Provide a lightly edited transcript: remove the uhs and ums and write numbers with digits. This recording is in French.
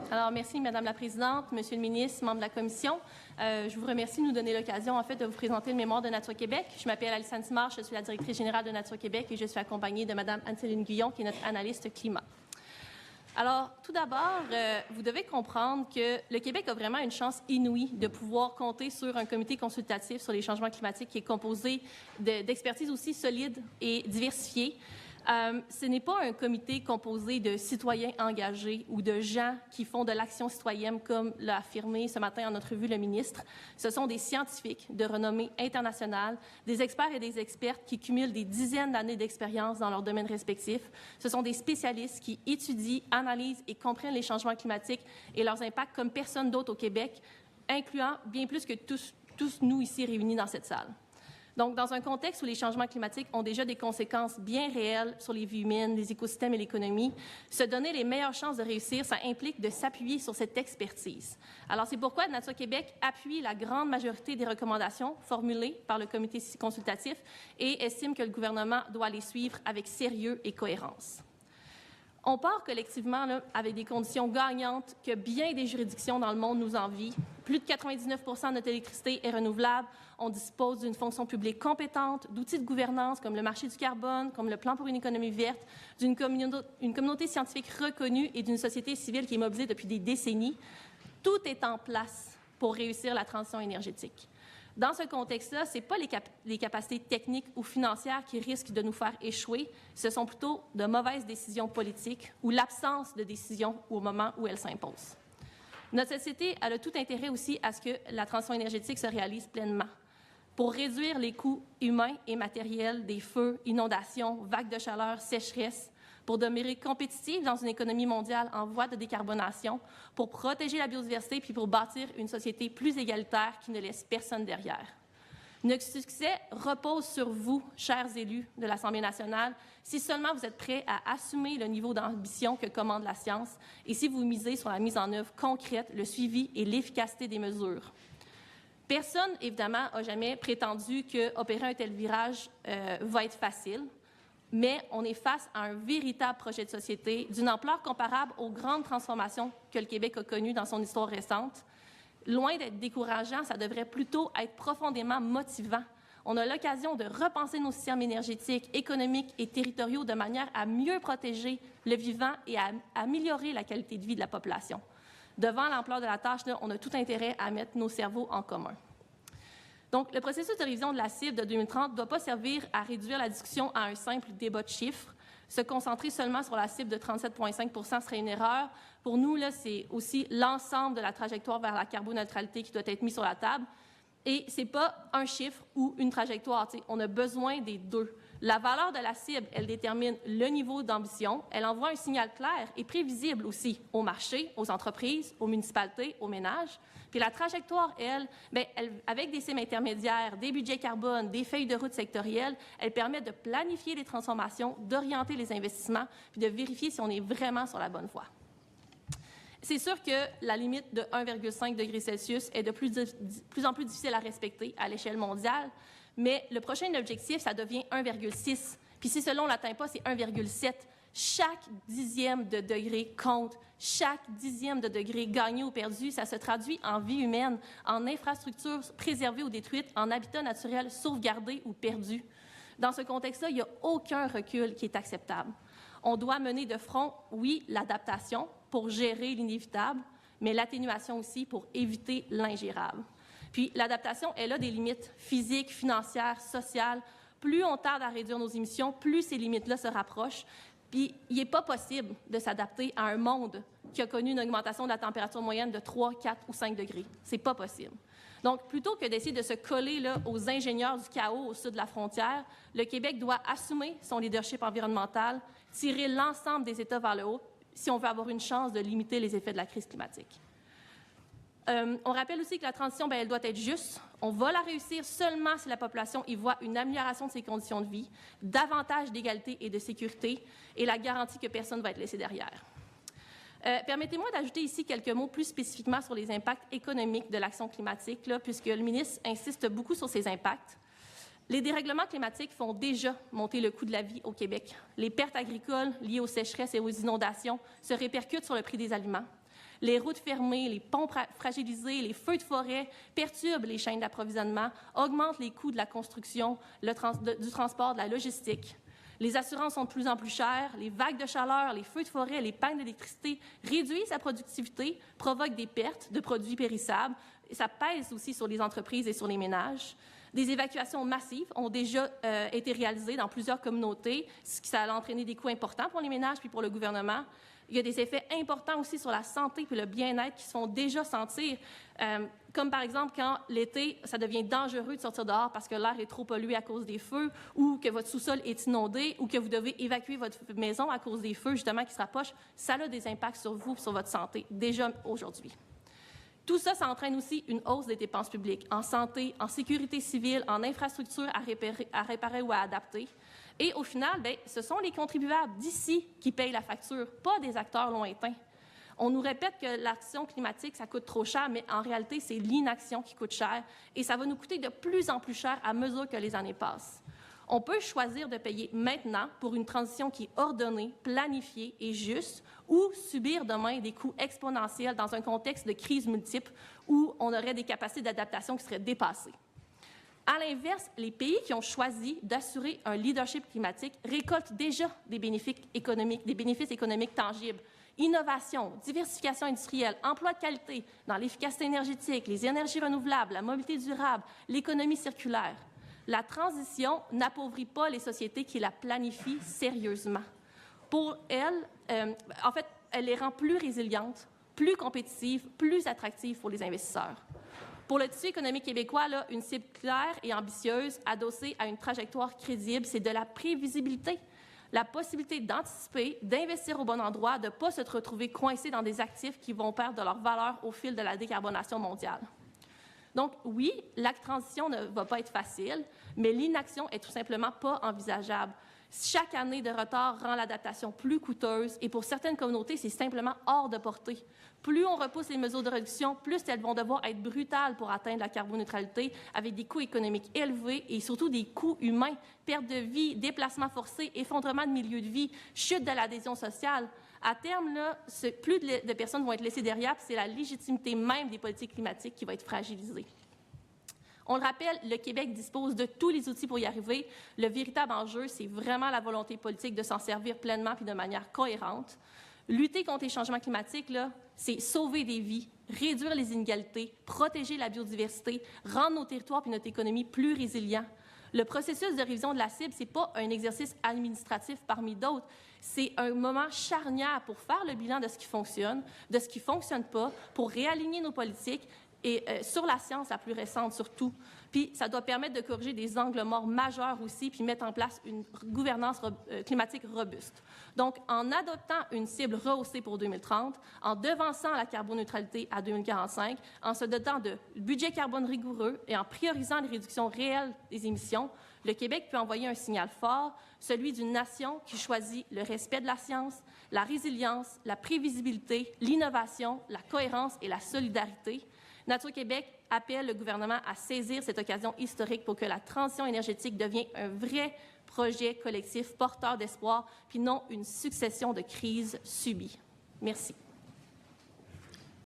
Alors, merci, Madame la Présidente, Monsieur le ministre, membres de la Commission. Je vous remercie de nous donner l'occasion, en fait, de vous présenter le mémoire de Nature Québec. Je m'appelle Alissane Simard, je suis la directrice générale de Nature Québec et je suis accompagnée de Madame Anne-Céline Guyon, qui est notre analyste climat. Alors, tout d'abord, vous devez comprendre que le Québec a vraiment une chance inouïe de pouvoir compter sur un comité consultatif sur les changements climatiques qui est composé d'expertises aussi solides et diversifiées. Ce n'est pas un comité composé de citoyens engagés ou de gens qui font de l'action citoyenne, comme l'a affirmé ce matin en notre revue le ministre. Ce sont des scientifiques de renommée internationale, des experts et des expertes qui cumulent des dizaines d'années d'expérience dans leurs domaines respectifs. Ce sont des spécialistes qui étudient, analysent et comprennent les changements climatiques et leurs impacts comme personne d'autre au Québec, incluant bien plus que tous nous ici réunis dans cette salle. Donc, dans un contexte où les changements climatiques ont déjà des conséquences bien réelles sur les vies humaines, les écosystèmes et l'économie, se donner les meilleures chances de réussir, ça implique de s'appuyer sur cette expertise. Alors, c'est pourquoi Nature Québec appuie la grande majorité des recommandations formulées par le comité consultatif et estime que le gouvernement doit les suivre avec sérieux et cohérence. On part collectivement là, avec des conditions gagnantes que bien des juridictions dans le monde nous envient. Plus de 99 de notre électricité est renouvelable. On dispose d'une fonction publique compétente, d'outils de gouvernance comme le marché du carbone, comme le plan pour une économie verte, d'une communauté scientifique reconnue et d'une société civile qui est mobilisée depuis des décennies. Tout est en place pour réussir la transition énergétique. Dans ce contexte-là, ce n'est pas les capacités techniques ou financières qui risquent de nous faire échouer, ce sont plutôt de mauvaises décisions politiques ou l'absence de décision au moment où elles s'imposent. Notre société a tout intérêt aussi à ce que la transition énergétique se réalise pleinement. Pour réduire les coûts humains et matériels des feux, inondations, vagues de chaleur, sécheresses, pour demeurer compétitive dans une économie mondiale en voie de décarbonation, pour protéger la biodiversité puis pour bâtir une société plus égalitaire qui ne laisse personne derrière. Notre succès repose sur vous, chers élus de l'Assemblée nationale, si seulement vous êtes prêts à assumer le niveau d'ambition que commande la science et si vous misez sur la mise en œuvre concrète, le suivi et l'efficacité des mesures. Personne, évidemment, n'a jamais prétendu qu'opérer un tel virage va être facile. Mais on est face à un véritable projet de société d'une ampleur comparable aux grandes transformations que le Québec a connues dans son histoire récente. Loin d'être décourageant, ça devrait plutôt être profondément motivant. On a l'occasion de repenser nos systèmes énergétiques, économiques et territoriaux de manière à mieux protéger le vivant et à améliorer la qualité de vie de la population. Devant l'ampleur de la tâche, là, on a tout intérêt à mettre nos cerveaux en commun. Donc, le processus de révision de la cible de 2030 ne doit pas servir à réduire la discussion à un simple débat de chiffres. Se concentrer seulement sur la cible de 37,5 serait une erreur. Pour nous, c'est aussi l'ensemble de la trajectoire vers la carboneutralité qui doit être mis sur la table. Et ce n'est pas un chiffre ou une trajectoire. On a besoin des deux. La valeur de la cible, elle détermine le niveau d'ambition. Elle envoie un signal clair et prévisible aussi aux marchés, aux entreprises, aux municipalités, aux ménages. Puis la trajectoire, elle, avec des cibles intermédiaires, des budgets carbone, des feuilles de route sectorielles, elle permet de planifier les transformations, d'orienter les investissements, puis de vérifier si on est vraiment sur la bonne voie. C'est sûr que la limite de 1,5 degrés Celsius est de plus en plus difficile à respecter à l'échelle mondiale, mais le prochain objectif, ça devient 1,6. Puis si cela, on ne l'atteint pas, c'est 1,7. Chaque dixième de degré compte. Chaque dixième de degré gagné ou perdu, ça se traduit en vie humaine, en infrastructures préservées ou détruites, en habitats naturels sauvegardés ou perdus. Dans ce contexte-là, il n'y a aucun recul qui est acceptable. On doit mener de front, oui, l'adaptation pour gérer l'inévitable, mais l'atténuation aussi pour éviter l'ingérable. Puis l'adaptation, elle a des limites physiques, financières, sociales. Plus on tarde à réduire nos émissions, plus ces limites-là se rapprochent. Puis il n'est pas possible de s'adapter à un monde qui a connu une augmentation de la température moyenne de 3, 4 ou 5 degrés. C'est pas possible. Donc, plutôt que d'essayer de se coller là, aux ingénieurs du chaos au sud de la frontière, le Québec doit assumer son leadership environnemental, tirer l'ensemble des États vers le haut si on veut avoir une chance de limiter les effets de la crise climatique. On rappelle aussi que la transition, elle doit être juste. On va la réussir seulement si la population y voit une amélioration de ses conditions de vie, davantage d'égalité et de sécurité, et la garantie que personne ne va être laissé derrière. Permettez-moi d'ajouter ici quelques mots plus spécifiquement sur les impacts économiques de l'action climatique, là, puisque le ministre insiste beaucoup sur ces impacts. Les dérèglements climatiques font déjà monter le coût de la vie au Québec. Les pertes agricoles liées aux sécheresses et aux inondations se répercutent sur le prix des aliments. Les routes fermées, les ponts fragilisés, les feux de forêt perturbent les chaînes d'approvisionnement, augmentent les coûts de la construction, du transport, de la logistique. Les assurances sont de plus en plus chères, les vagues de chaleur, les feux de forêt, les pannes d'électricité réduisent la productivité, provoquent des pertes de produits périssables. Et ça pèse aussi sur les entreprises et sur les ménages. Des évacuations massives ont déjà été réalisées dans plusieurs communautés, ce qui a entraîné des coûts importants pour les ménages puis pour le gouvernement. Il y a des effets importants aussi sur la santé et le bien-être qui se font déjà sentir, comme par exemple quand l'été, ça devient dangereux de sortir dehors parce que l'air est trop pollué à cause des feux ou que votre sous-sol est inondé ou que vous devez évacuer votre maison à cause des feux justement qui se rapprochent. Ça a des impacts sur vous et sur votre santé déjà aujourd'hui. Tout ça, ça entraîne aussi une hausse des dépenses publiques en santé, en sécurité civile, en infrastructures à réparer ou à adapter. Et au final, bien, ce sont les contribuables d'ici qui payent la facture, pas des acteurs lointains. On nous répète que l'action climatique, ça coûte trop cher, mais en réalité, c'est l'inaction qui coûte cher et ça va nous coûter de plus en plus cher à mesure que les années passent. On peut choisir de payer maintenant pour une transition qui est ordonnée, planifiée et juste, ou subir demain des coûts exponentiels dans un contexte de crise multiple où on aurait des capacités d'adaptation qui seraient dépassées. À l'inverse, les pays qui ont choisi d'assurer un leadership climatique récoltent déjà des bénéfices économiques tangibles. Innovation, diversification industrielle, emploi de qualité dans l'efficacité énergétique, les énergies renouvelables, la mobilité durable, l'économie circulaire. La transition n'appauvrit pas les sociétés qui la planifient sérieusement. Pour elles, en fait, elle les rend plus résilientes, plus compétitives, plus attractives pour les investisseurs. Pour le tissu économique québécois, là, une cible claire et ambitieuse, adossée à une trajectoire crédible, c'est de la prévisibilité, la possibilité d'anticiper, d'investir au bon endroit, de ne pas se retrouver coincé dans des actifs qui vont perdre de leur valeur au fil de la décarbonation mondiale. Donc, oui, la transition ne va pas être facile, mais l'inaction est tout simplement pas envisageable. Chaque année de retard rend l'adaptation plus coûteuse et pour certaines communautés, c'est simplement hors de portée. Plus on repousse les mesures de réduction, plus elles vont devoir être brutales pour atteindre la carboneutralité avec des coûts économiques élevés et surtout des coûts humains, perte de vie, déplacements forcés, effondrement de milieux de vie, chute de l'adhésion sociale. À terme, là, plus de personnes vont être laissées derrière, puis c'est la légitimité même des politiques climatiques qui va être fragilisée. On le rappelle, le Québec dispose de tous les outils pour y arriver. Le véritable enjeu, c'est vraiment la volonté politique de s'en servir pleinement puis de manière cohérente. Lutter contre les changements climatiques, c'est sauver des vies, réduire les inégalités, protéger la biodiversité, rendre nos territoires et notre économie plus résilients. Le processus de révision de la cible, ce n'est pas un exercice administratif parmi d'autres. C'est un moment charnière pour faire le bilan de ce qui fonctionne, de ce qui ne fonctionne pas, pour réaligner nos politiques, et sur la science la plus récente surtout. Puis ça doit permettre de corriger des angles morts majeurs aussi, puis mettre en place une gouvernance climatique robuste. Donc, en adoptant une cible rehaussée pour 2030, en devançant la carboneutralité à 2045, en se dotant de budget carbone rigoureux et en priorisant les réductions réelles des émissions, le Québec peut envoyer un signal fort, celui d'une nation qui choisit le respect de la science, la résilience, la prévisibilité, l'innovation, la cohérence et la solidarité. Nature Québec appelle le gouvernement à saisir cette occasion historique pour que la transition énergétique devienne un vrai projet collectif porteur d'espoir, puis non une succession de crises subies. Merci.